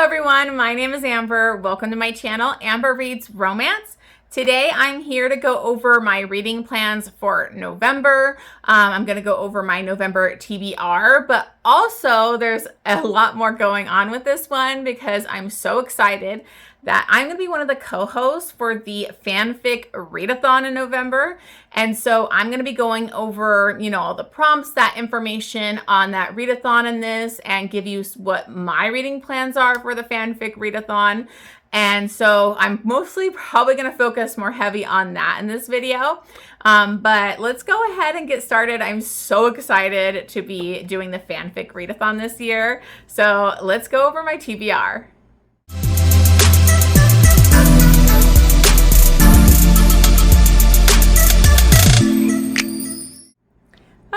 everyone, my name is Amber. Welcome to my channel, Amber Reads Romance. Today I'm here to go over my reading plans for November. I'm going to go over my November TBR, but also there's a lot more going on with this one because I'm so excited that I'm going to be one of the co-hosts for the fanfic readathon in November. And so I'm going to be going over, all the prompts, that information on that readathon in this, and give you what my reading plans are for the fanfic readathon. And so I'm mostly probably going to focus more heavy on that in this video. But let's go ahead and get started. I'm so excited to be doing the fanfic readathon this year. So let's go over my TBR.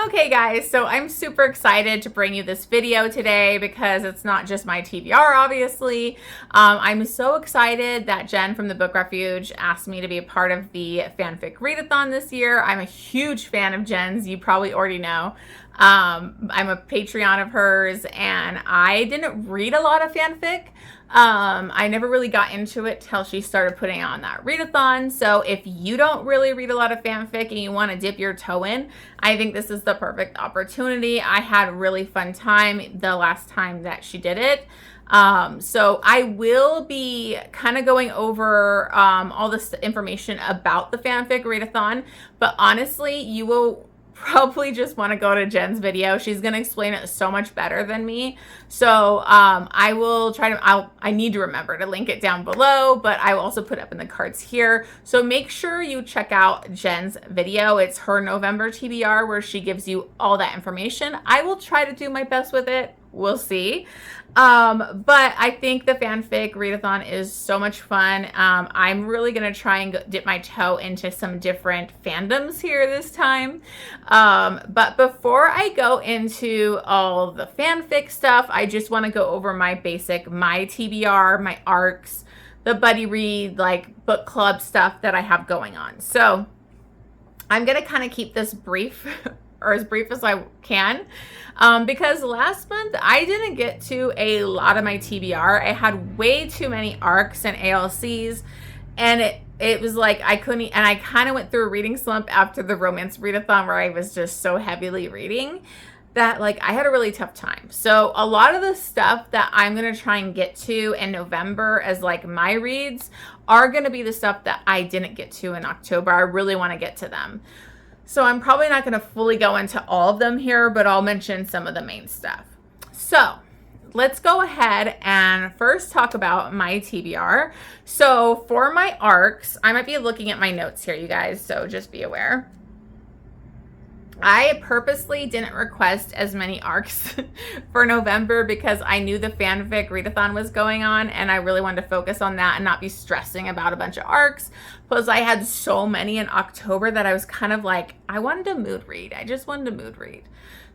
Okay guys, so I'm super excited to bring you this video today because it's not just my TBR, obviously. I'm so excited that Jenn from the Book Refuge asked me to be a part of the fanfic readathon this year. I'm a huge fan of Jenn's, you probably already know. I'm a Patreon of hers, and I didn't read a lot of fanfic. I never really got into it till she started putting on that readathon. So if you don't really read a lot of fanfic and you want to dip your toe in, I think this is the perfect opportunity. I had a really fun time the last time that she did it. So I will be kind of going over all this information about the fanfic readathon, but honestly, you will probably just want to go to Jenn's video. She's going to explain it so much better than me. So I will try to, I need to remember to link it down below, but I will also put it up in the cards here. So make sure you check out Jenn's video. It's her November TBR where she gives you all that information. I will try to do my best with it. We'll see. But I think the fanfic readathon is so much fun. I'm really going to try and dip my toe into some different fandoms here this time. But before I go into all the fanfic stuff, I just want to go over my TBR, my arcs, the buddy read, like book club stuff that I have going on. So I'm going to kind of keep this brief or as brief as I can, because last month I didn't get to a lot of my TBR. I had way too many arcs and ALCs, and it was like I couldn't, and I kind of went through a reading slump after the romance readathon where I was just so heavily reading that like I had a really tough time. So a lot of the stuff that I'm going to try and get to in November as like my reads are going to be the stuff that I didn't get to in October. I really want to get to them. So I'm probably not going to fully go into all of them here, but I'll mention some of the main stuff. So let's go ahead and first talk about my TBR. So for my arcs, I might be looking at my notes here, you guys, so just be aware. I purposely didn't request as many arcs for November because I knew the fanfic readathon was going on and I really wanted to focus on that and not be stressing about a bunch of arcs. Plus I had so many in October that I was kind of like, I wanted to mood read. I just wanted to mood read.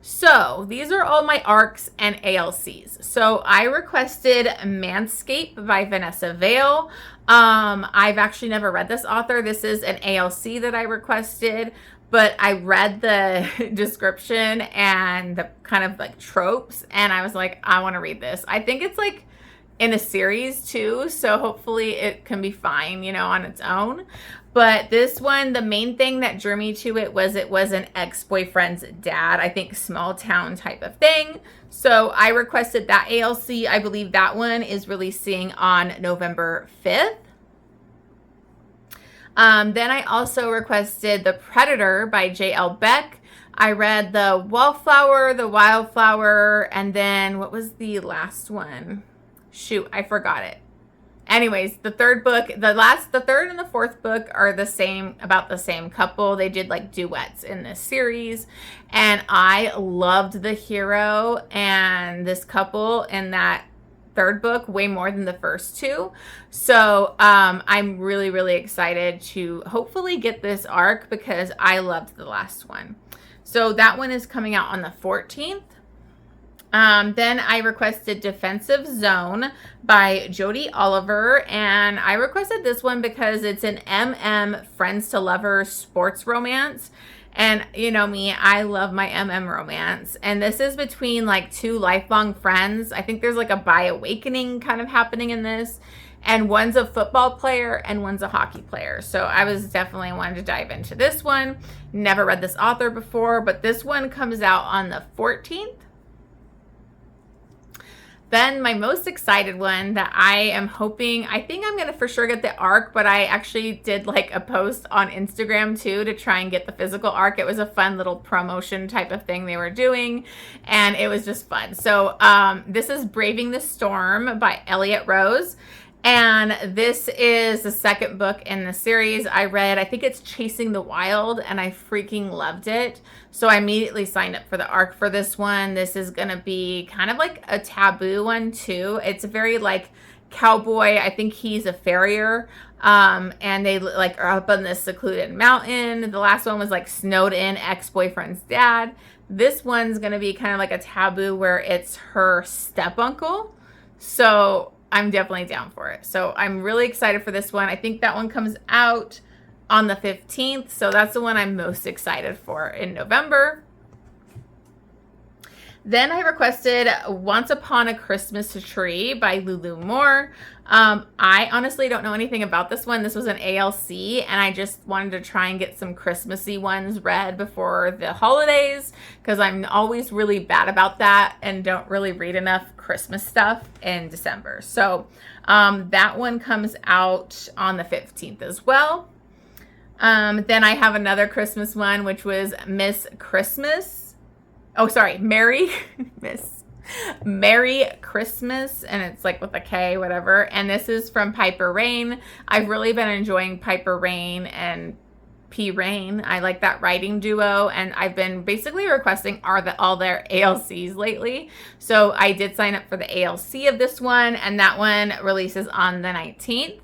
So these are all my arcs and ALCs. So I requested Manscape by Vanessa Vale. I've actually never read this author. This is an ALC that I requested. But I read the description and the kind of like tropes, and I was like, I want to read this. I think it's like in a series too, so hopefully it can be fine, on its own. But this one, the main thing that drew me to it was an ex-boyfriend's dad, I think small town type of thing. So I requested that ALC. I believe that one is releasing on November 5th. Then I also requested The Predator by J.L. Beck. I read The Wallflower, The Wildflower, and then what was the last one? Shoot, I forgot it. Anyways, the third book, the third and the fourth book are about the same couple. They did like duets in this series, and I loved the hero and this couple in that third book way more than the first two. So I'm really, really excited to hopefully get this arc because I loved the last one. So that one is coming out on the 14th. Then I requested Defensive Zone by Jodi Oliver, and I requested this one because it's an MM Friends to Lovers sports romance. And you know me, I love my romance. And this is between like two lifelong friends. I think there's like a bi awakening kind of happening in this. And one's a football player and one's a hockey player. So I was definitely wanting to dive into this one. Never read this author before, but this one comes out on the 14th. Then my most excited one that I am hoping, I think I'm going to for sure get the ARC, but I actually did like a post on Instagram too to try and get the physical ARC. It was a fun little promotion type of thing they were doing, and it was just fun. So this is Braving the Storm by Elliot Rose. And this is the second book in the series. I read, I think it's Chasing the Wild, and I freaking loved it. So I immediately signed up for the ARC for this one. This is going to be kind of like a taboo one too. It's a very like cowboy. I think he's a farrier. And they like are up on this secluded mountain. The last one was like snowed in ex-boyfriend's dad. This one's going to be kind of like a taboo where it's her step uncle. So I'm definitely down for it. So I'm really excited for this one. I think that one comes out on the 15th. So that's the one I'm most excited for in November. Then I requested Once Upon a Christmas Tree by Lulu Moore. I honestly don't know anything about this one. This was an ALC, and I just wanted to try and get some Christmassy ones read before the holidays, because I'm always really bad about that and don't really read enough Christmas stuff in December. So that one comes out on the 15th as well. Then I have another Christmas one, which was Miss Christmas. Oh, sorry, Merry Christmas, and it's like with a K, whatever. And this is from Piper Rain. I've really been enjoying Piper Rain and P. Rain. I like that writing duo, and I've been basically requesting all their ALCs lately. So I did sign up for the ALC of this one, and that one releases on the 19th.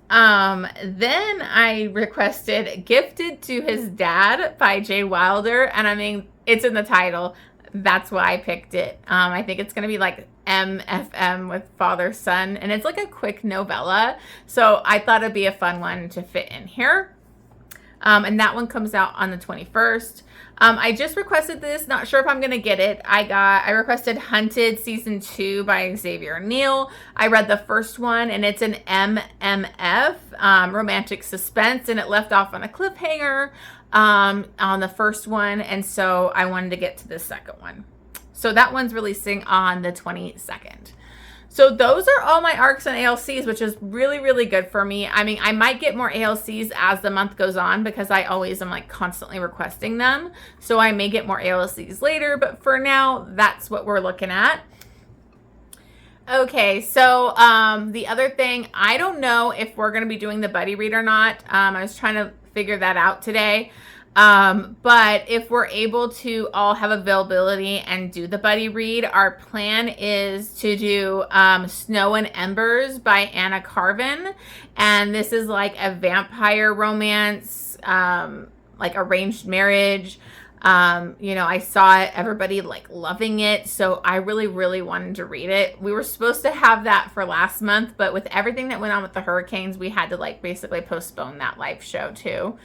Then I requested Gifted to His Dad by Jay Wilder, and I mean, it's in the title. That's why I picked it. I think it's going to be like MFM with father son, and it's like a quick novella. So I thought it'd be a fun one to fit in here. And that one comes out on the 21st. I just requested this, not sure if I'm going to get it. I requested Hunted Season 2 by Xavier Neal. I read the first one, and it's an MMF, romantic suspense, and it left off on a cliffhanger on the first one, and so I wanted to get to the second one. So that one's releasing on the 22nd. So those are all my ARCs and ALCs, which is really, really good for me. I mean, I might get more ALCs as the month goes on because I always am like constantly requesting them. So I may get more ALCs later, but for now, that's what we're looking at. Okay, so the other thing, I don't know if we're going to be doing the buddy read or not. I was trying to figure that out today. But if we're able to all have availability and do the buddy read, our plan is to do Snow and Embers by Anna Carvin. And this is like a vampire romance, like arranged marriage. You know, I saw it, everybody like loving it. So I really, really wanted to read it. We were supposed to have that for last month, but with everything that went on with the hurricanes, we had to like basically postpone that live show too.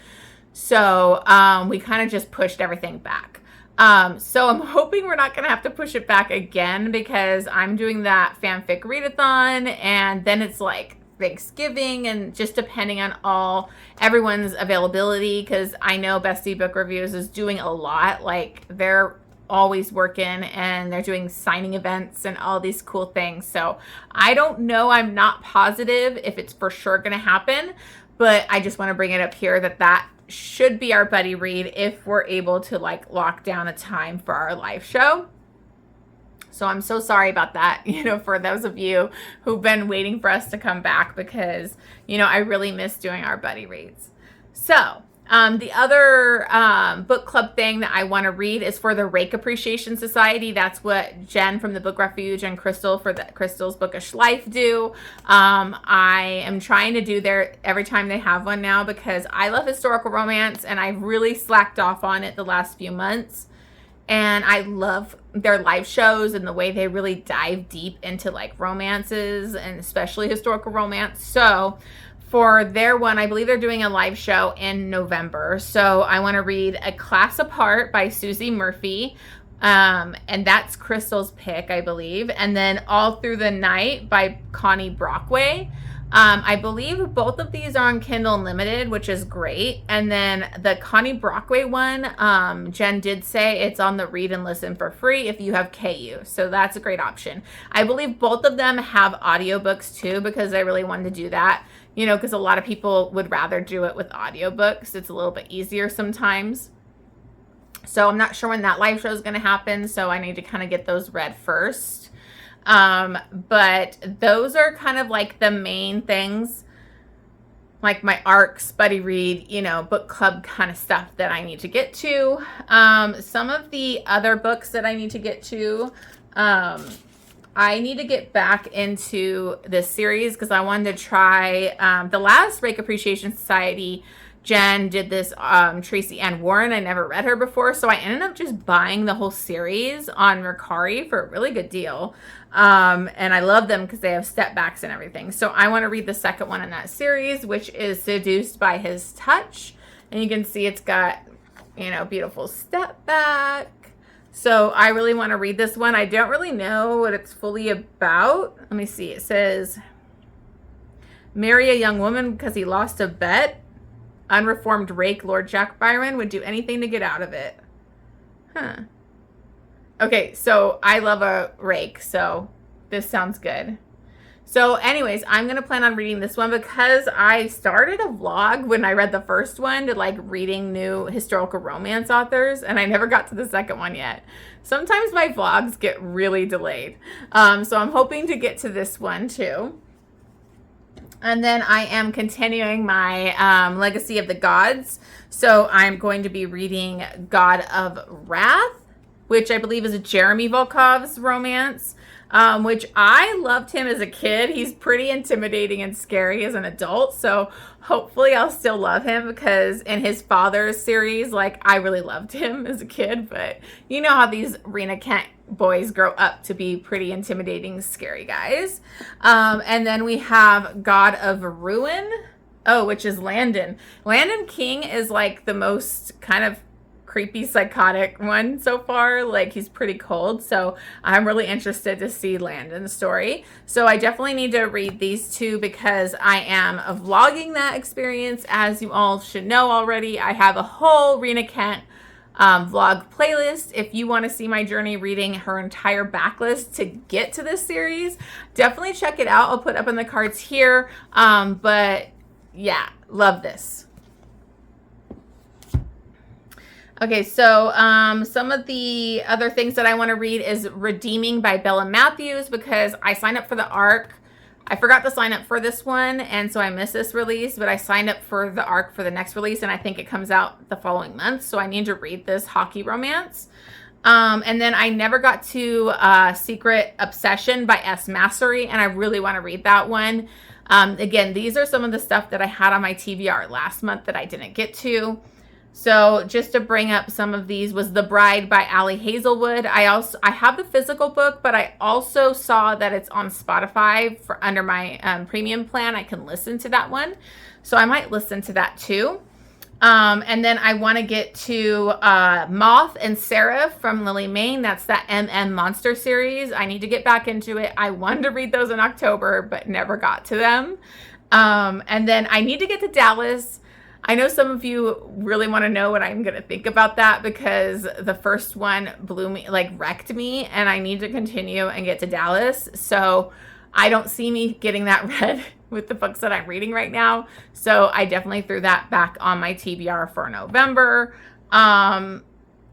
So we kind of just pushed everything back. So I'm hoping we're not going to have to push it back again because I'm doing that fanfic readathon, and then it's like Thanksgiving, and just depending on everyone's availability, because I know Bestie Book Reviews is doing a lot. Like they're always working and they're doing signing events and all these cool things. So I don't know. I'm not positive if it's for sure going to happen, but I just want to bring it up here that should be our buddy read if we're able to like lock down a time for our live show. So I'm so sorry about that, you know, for those of you who've been waiting for us to come back, because, you know, I really miss doing our buddy reads. So the other book club thing that I want to read is for the Rake Appreciation Society. That's what Jenn from the Book Refuge and Crystal for the Crystal's Bookish Life do. I am trying to do their every time they have one now, because I love historical romance and I've really slacked off on it the last few months. And I love their live shows and the way they really dive deep into like romances and especially historical romance. So for their one, I believe they're doing a live show in November. So I want to read A Class Apart by Susie Murphy. And that's Crystal's pick, I believe. And then All Through the Night by Connie Brockway. I believe both of these are on Kindle Unlimited, which is great. And then the Connie Brockway one, Jen did say it's on the read and listen for free if you have KU. So that's a great option. I believe both of them have audiobooks too, because I really wanted to do that, you know, because a lot of people would rather do it with audiobooks. It's a little bit easier sometimes. So I'm not sure when that live show is going to happen. So I need to kind of get those read first. But those are kind of like the main things, like my ARCs, buddy read, you know, book club kind of stuff that I need to get to. Some of the other books that I need to get to, I need to get back into this series because I wanted to try, the last Rake Appreciation Society, Jen did this Tracy Ann Warren. I never read her before, so I ended up just buying the whole series on Mercari for a really good deal. And I love them because they have step backs and everything. So I want to read the second one in that series, which is Seduced by His Touch. And you can see it's got, you know, beautiful step back. So I really want to read this one. I don't really know what it's fully about. Let me see. It says, marry a young woman because he lost a bet. Unreformed rake Lord Jack Byron would do anything to get out of it. Huh. Okay, so I love a rake, so this sounds good. So anyways, I'm going to plan on reading this one because I started a vlog when I read the first one to like reading new historical romance authors, and I never got to the second one yet. Sometimes my vlogs get really delayed. So I'm hoping to get to this one too. And then I am continuing my Legacy of the Gods. So I'm going to be reading God of Wrath, which I believe is a Jeremy Volkov's romance, which I loved him as a kid. He's pretty intimidating and scary as an adult. So hopefully I'll still love him because in his father's series, like I really loved him as a kid. But you know how these Rena Kent boys grow up to be pretty intimidating, scary guys. And then we have God of Ruin, which is Landon. Landon King is like the most kind of creepy, psychotic one so far. Like he's pretty cold. So I'm really interested to see Landon's story. So I definitely need to read these two because I am vlogging that experience. As you all should know already, I have a whole Rena Kent vlog playlist. If you want to see my journey reading her entire backlist to get to this series, definitely check it out. I'll put up in the cards here. But yeah, love this. Okay, so some of the other things that I want to read is Redeeming by Bella Matthews because I signed up for the ARC. I forgot to sign up for this one, and so I missed this release, but I signed up for the ARC for the next release, and I think it comes out the following month, so I need to read this hockey romance. And then I never got to Secret Obsession by S. Massery, and I really want to read that one. Again, these are some of the stuff that I had on my TBR last month that I didn't get to. So just to bring up some of these was The Bride by Allie Hazelwood. I have the physical book, but I also saw that it's on Spotify for under my premium plan. I can listen to that one. So I might listen to that too. And then I want to get to Moth and Seraph from Lily Mayne. That's that MM Monster series. I need to get back into it. I wanted to read those in October, but never got to them. And then I need to get to Dallas. I know some of you really want to know what I'm going to think about that because the first one blew me, like wrecked me, and I need to continue and get to Dallas. So I don't see me getting that read with the books that I'm reading right now. So I definitely threw that back on my TBR for November. I'm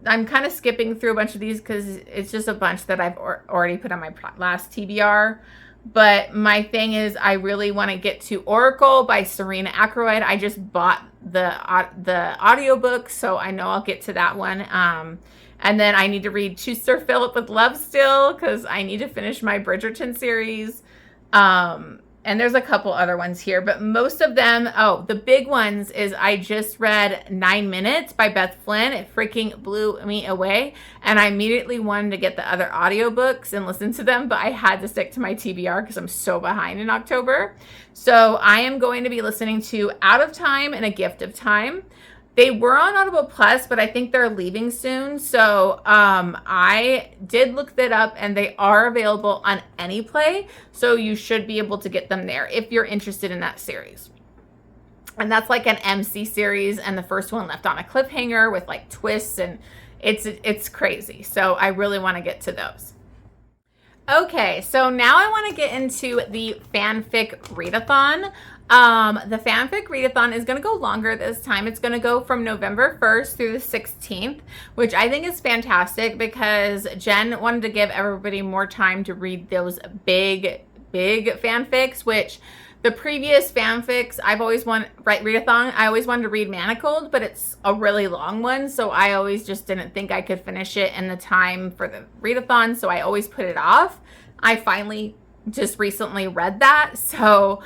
kind of skipping through a bunch of these because it's just a bunch that I've already put on my last TBR. But my thing is I really want to get to Oracle by Serena Ackroyd. I just bought the audiobook, so I know I'll get to that one. And then I need to read Choose Sir Philip with Love still because I need to finish my Bridgerton series. And And there's a couple other ones here, but most of them, oh, the big ones is I just read 9 Minutes by Beth Flynn. It freaking blew me away. And I immediately wanted to get the other audiobooks and listen to them, but I had to stick to my TBR because I'm so behind in October. So I am going to be listening to Out of Time and A Gift of Time. They were on Audible Plus, but I think they're leaving soon. So I did look that up, and they are available on AnyPlay. So you should be able to get them there if you're interested in that series. And that's like an MC series, and the first one left on a cliffhanger with like twists, and it's crazy. So I really want to get to those. Okay, so now I want to get into the fanfic readathon. The fanfic readathon is going to go longer this time. It's going to go from November 1st through the 16th, which I think is fantastic because Jen wanted to give everybody more time to read those big fanfics, which the previous fanfics I've always wanted, right, readathon, I always wanted to read Manacled, but it's a really long one, so I always just didn't think I could finish it in the time for the readathon, so I always put it off. I finally just recently read that. So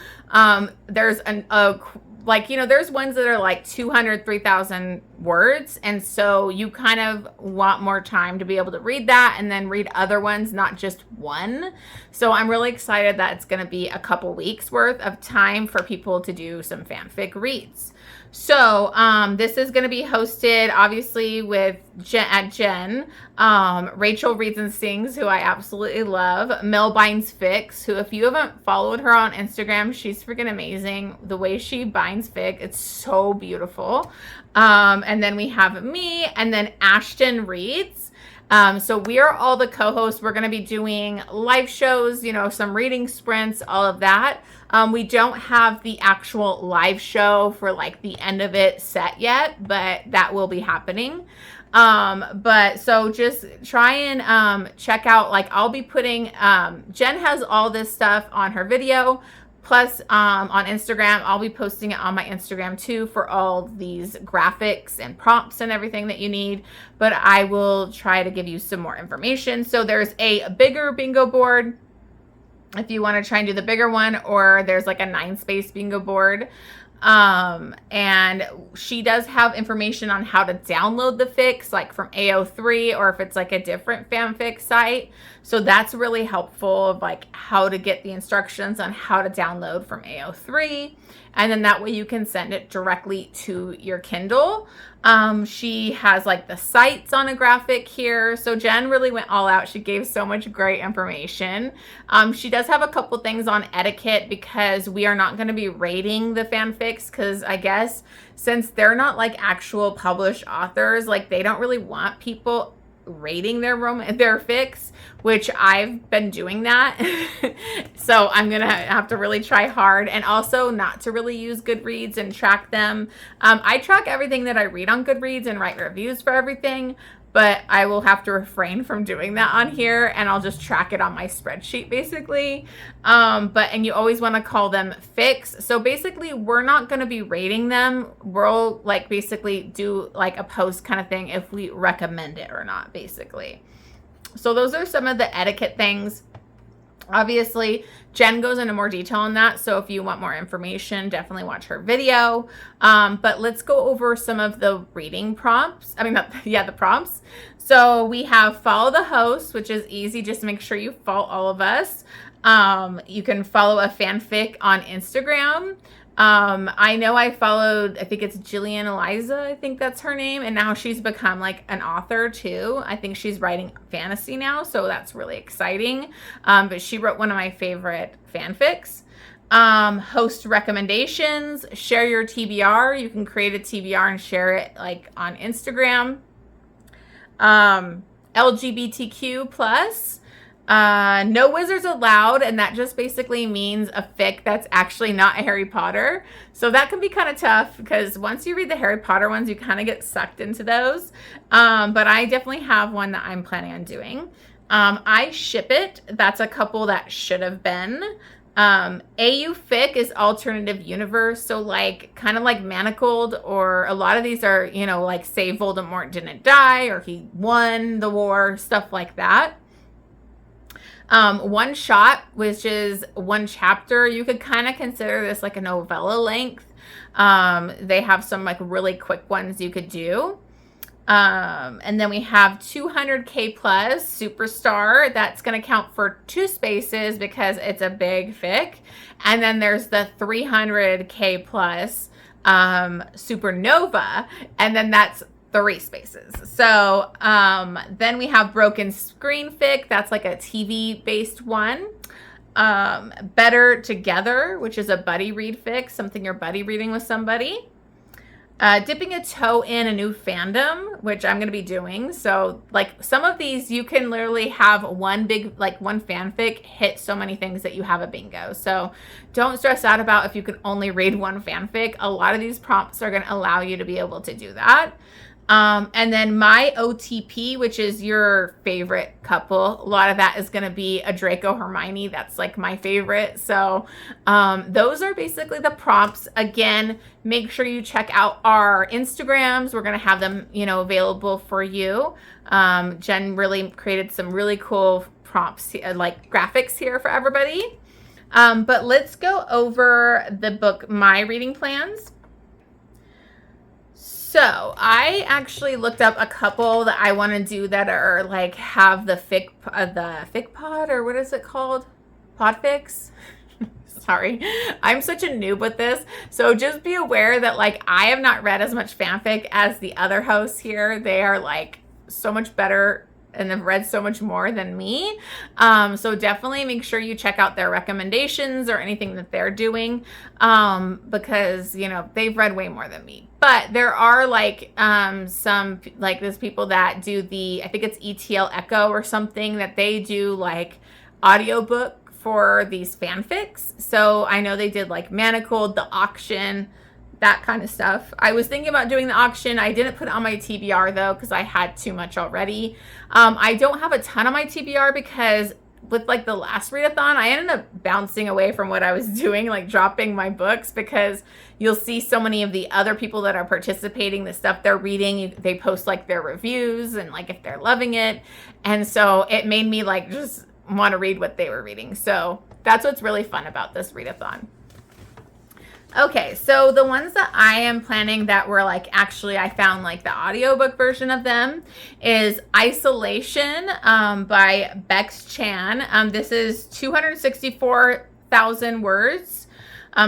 there's there's ones that are like 200, 3,000 words. And so you kind of want more time to be able to read that and then read other ones, not just one. So I'm really excited that it's going to be a couple weeks worth of time for people to do some fanfic reads. So this is going to be hosted, obviously, with Jenn, Rachel Reads and Sings, who I absolutely love, Mel Binds Fics, who, if you haven't followed her on Instagram, she's freaking amazing. The way she binds fic, it's so beautiful. And then we have me, and then Ashton Reads. So we are all the co-hosts. We're going to be doing live shows, some reading sprints, all of that. We don't have the actual live show for like the end of it set yet, but that will be happening. But so just try and check out, like I'll be putting, Jen has all this stuff on her video. Plus, on Instagram, I'll be posting it on my Instagram too for all these graphics and prompts and everything that you need. But I will try to give you some more information. So there's a bigger bingo board if you want to try and do the bigger one, or there's like a 9-space bingo board. And she does have information on how to download the fics, like from AO3, or if it's like a different fanfic site. So that's really helpful of like how to get the instructions on how to download from AO3. And then that way you can send it directly to your Kindle. She has like the sites on a graphic here. So Jen really went all out. She gave so much great information. She does have a couple things on etiquette because we are not going to be rating the fanfics, because I guess since they're not like actual published authors, like they don't really want people rating their fics, which I've been doing that. So I'm gonna have to really try hard, and also not to really use Goodreads and track them. I track everything that I read on Goodreads and write reviews for everything, but I will have to refrain from doing that on here, and I'll just track it on my spreadsheet basically. And you always want to call them fics. So basically we're not going to be rating them. We'll like basically do like a post kind of thing if we recommend it or not, basically. So those are some of the etiquette things. Obviously, Jen goes into more detail on that, so if you want more information, definitely watch her video. But let's go over some of the reading prompts. The prompts. So we have follow the host, which is easy. Just make sure you follow all of us. You can follow a fanfic on Instagram. I know I followed, I think it's Gillianeliza, I think that's her name, and now she's become like an author too. I think she's writing fantasy now, so that's really exciting. But she wrote one of my favorite fanfics. Host recommendations, share your TBR. You can create a TBR and share it like on Instagram. LGBTQ plus. No wizards allowed, and that just basically means a fic that's actually not Harry Potter. So that can be kind of tough because once you read the Harry Potter ones, you kind of get sucked into those. But I definitely have one that I'm planning on doing. I ship it. That's a couple that should have been. AU fic is alternative universe. So like kind of like Manacled, or a lot of these are, like say Voldemort didn't die or he won the war, stuff like that. One shot, which is one chapter. You could kind of consider this like a novella length. They have some like really quick ones you could do. And then we have 200K plus Superstar. That's going to count for 2 spaces because it's a big fic. And then there's the 300K plus Supernova. And then that's 3 spaces. So then we have Broken Screen Fic. That's like a TV based one. Better Together, which is a buddy read fic, something you're buddy reading with somebody. Dipping a toe in a new fandom, which I'm going to be doing. So like some of these, you can literally have one fanfic hit so many things that you have a bingo. So don't stress out about if you can only read one fanfic. A lot of these prompts are going to allow you to be able to do that. And then my OTP, which is your favorite couple. A lot of that is going to be a Draco Hermione. That's like my favorite. So those are basically the prompts. Again, make sure you check out our Instagrams. We're going to have them, available for you. Jen really created some really cool prompts, like graphics here for everybody. But let's go over the book, My Reading Plans. So I actually looked up a couple that I want to do that are like have the fic pod, or what is it called? Podfics? Sorry, I'm such a noob with this. So just be aware that like I have not read as much fanfic as the other hosts here. They are like so much better and have read so much more than me. So definitely make sure you check out their recommendations or anything that they're doing, because, they've read way more than me. But there are like some like there's people that do I think it's ETL Echo or something, that they do like audiobook for these fanfics. So I know they did like Manacled, The Auction, that kind of stuff. I was thinking about doing the auction. I didn't put it on my TBR though, because I had too much already. I don't have a ton on my TBR because with like the last readathon, I ended up bouncing away from what I was doing, like dropping my books, because you'll see so many of the other people that are participating, the stuff they're reading, they post like their reviews and like if they're loving it. And so it made me like just want to read what they were reading. So that's what's really fun about this readathon. Okay, so the ones that I am planning that were like, actually I found like the audiobook version of them is Isolation by Bexchan. This is 264,000 words.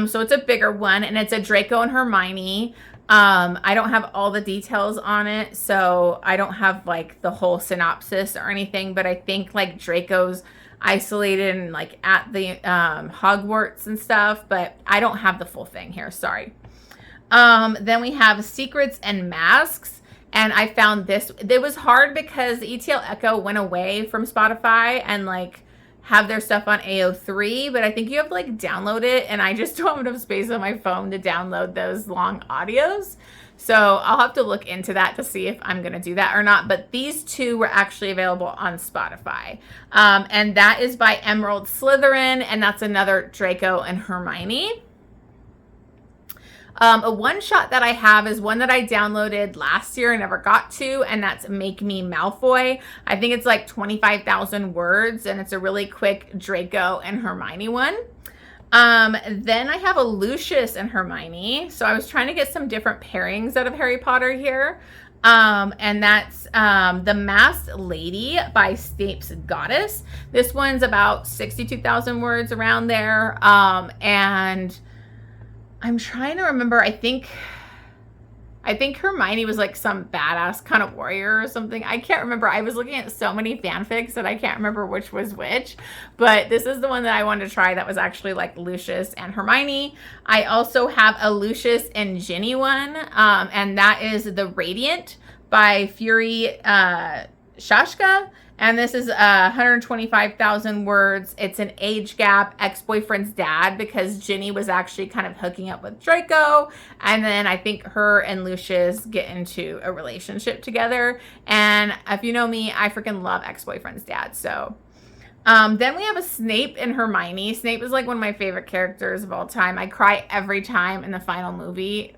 So it's a bigger one, and it's a Draco and Hermione. I don't have all the details on it, so I don't have like the whole synopsis or anything, but I think like Draco's isolated and like at the Hogwarts and stuff, but I don't have the full thing here, sorry. Then we have Secrets and Masks, and I found this, it was hard because ETL Echo went away from Spotify and like have their stuff on AO3, but I think you have to like download it, and I just don't have enough space on my phone to download those long audios. So I'll have to look into that to see if I'm going to do that or not. But these two were actually available on Spotify. And that is by Emerald Slytherin, and that's another Draco and Hermione. A one shot that I have is one that I downloaded last year and never got to, and that's Make Me Malfoy. I think it's like 25,000 words, and it's a really quick Draco and Hermione one. Then I have a Lucius and Hermione. So I was trying to get some different pairings out of Harry Potter here. And that's The Masked Lady by Snape's Goddess. This one's about 62,000 words, around there. And I'm trying to remember, I think Hermione was like some badass kind of warrior or something. I can't remember. I was looking at so many fanfics that I can't remember which was which. But this is the one that I wanted to try that was actually like Lucius and Hermione. I also have a Lucius and Ginny one. And that is The Radiant by Fury Shashka. And this is 125,000 words. It's an age gap, ex-boyfriend's dad, because Ginny was actually kind of hooking up with Draco. And then I think her and Lucius get into a relationship together. And if you know me, I freaking love ex-boyfriend's dad. So then we have a Snape and Hermione. Snape is like one of my favorite characters of all time. I cry every time in the final movie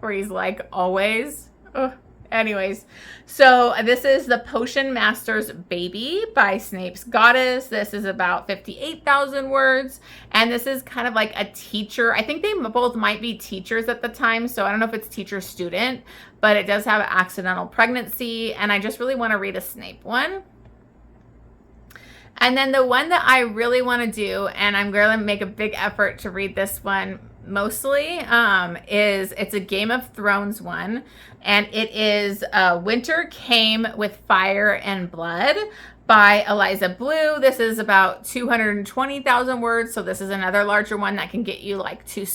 where he's like, always. Ugh. Anyways, so this is The Potion Master's Baby by Snape's Goddess. This is about 58,000 words, and this is kind of like a teacher. I think they both might be teachers at the time, so I don't know if it's teacher-student, but it does have an accidental pregnancy, and I just really want to read a Snape one. And then the one that I really want to do, and I'm going to make a big effort to read this one mostly, it's a Game of Thrones one, and it is Winter Came with Fire and Blood by Ellizablue. This is about 220,000 words, so this is another larger one that can get you like two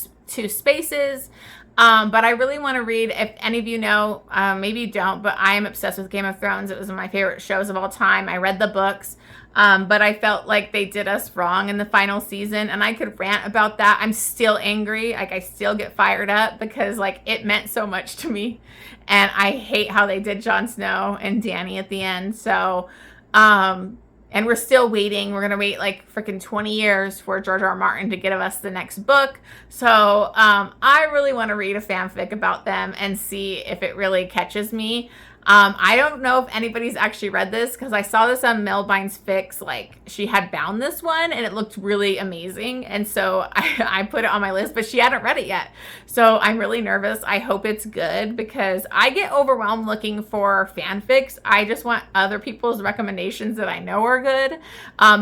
spaces. But I really want to read, if any of you know, maybe you don't, but I am obsessed with Game of Thrones. It was one of my favorite shows of all time. I read the books, but I felt like they did us wrong in the final season, and I could rant about that. I'm still angry. Like, I still get fired up because, like, it meant so much to me, and I hate how they did Jon Snow and Dany at the end. So, and we're still waiting. We're going to wait like freaking 20 years for George R. R. Martin to give us the next book. So I really want to read a fanfic about them and see if it really catches me. I don't know if anybody's actually read this, because I saw this on Melbine's Fics. Like, she had bound this one and it looked really amazing. And so I put it on my list, but she hadn't read it yet. So I'm really nervous. I hope it's good, because I get overwhelmed looking for fanfics. I just want other people's recommendations that I know are good.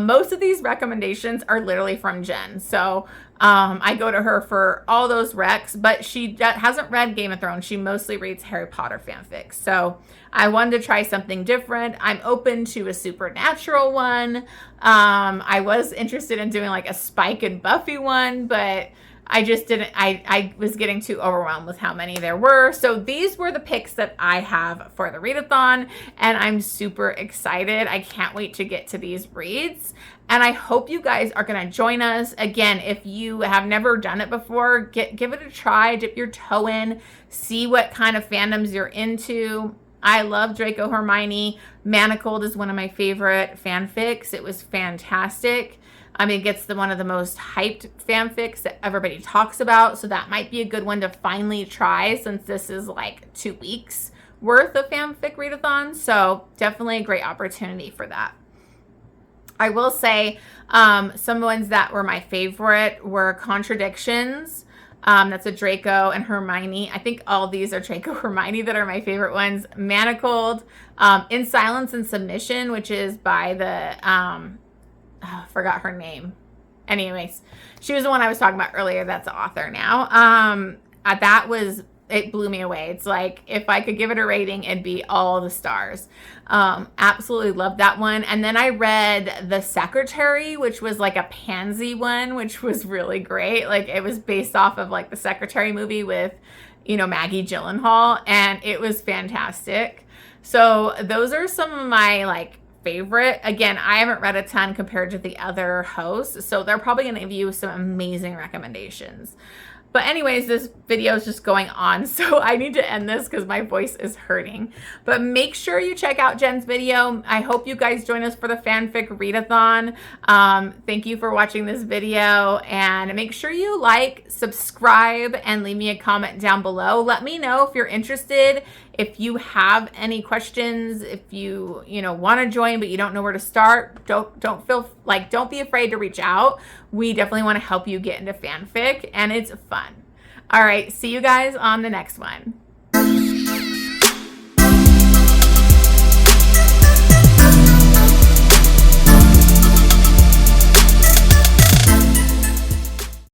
Most of these recommendations are literally from Jenn. So I go to her for all those recs, but she hasn't read Game of Thrones. She mostly reads Harry Potter fanfics. So I wanted to try something different. I'm open to a supernatural one. I was interested in doing like a Spike and Buffy one, but I just didn't, I was getting too overwhelmed with how many there were. So these were the picks that I have for the readathon, and I'm super excited. I can't wait to get to these reads. And I hope you guys are going to join us. Again, if you have never done it before, give it a try, dip your toe in, see what kind of fandoms you're into. I love Draco Hermione. Manacled is one of my favorite fanfics. It was fantastic. I mean, it gets one of the most hyped fanfics that everybody talks about. So that might be a good one to finally try, since this is like 2 weeks worth of fanfic readathon. So definitely a great opportunity for that. I will say some ones that were my favorite were Contradictions. That's a Draco and Hermione. I think all these are Draco Hermione that are my favorite ones. Manacled, In Silence and Submission, which is by the, forgot her name. Anyways, she was the one I was talking about earlier. That's the author now. It blew me away. It's like, if I could give it a rating, it'd be all the stars. Absolutely loved that one. And then I read The Secretary, which was like a pansy one, which was really great. Like, it was based off of like the Secretary movie with, you know, Maggie Gyllenhaal, and it was fantastic. So those are some of my like favorite. Again, I haven't read a ton compared to the other hosts, so they're probably going to give you some amazing recommendations. But anyways, this video is just going on, so I need to end this because my voice is hurting. But make sure you check out Jenn's video. I hope you guys join us for the fanfic readathon. Thank you for watching this video, and make sure you like, subscribe, and leave me a comment down below. Let me know if you're interested, if you have any questions, if you want to join but you don't know where to start. Don't be afraid to reach out. We definitely want to help you get into fanfic, and it's fun. All right, see you guys on the next one.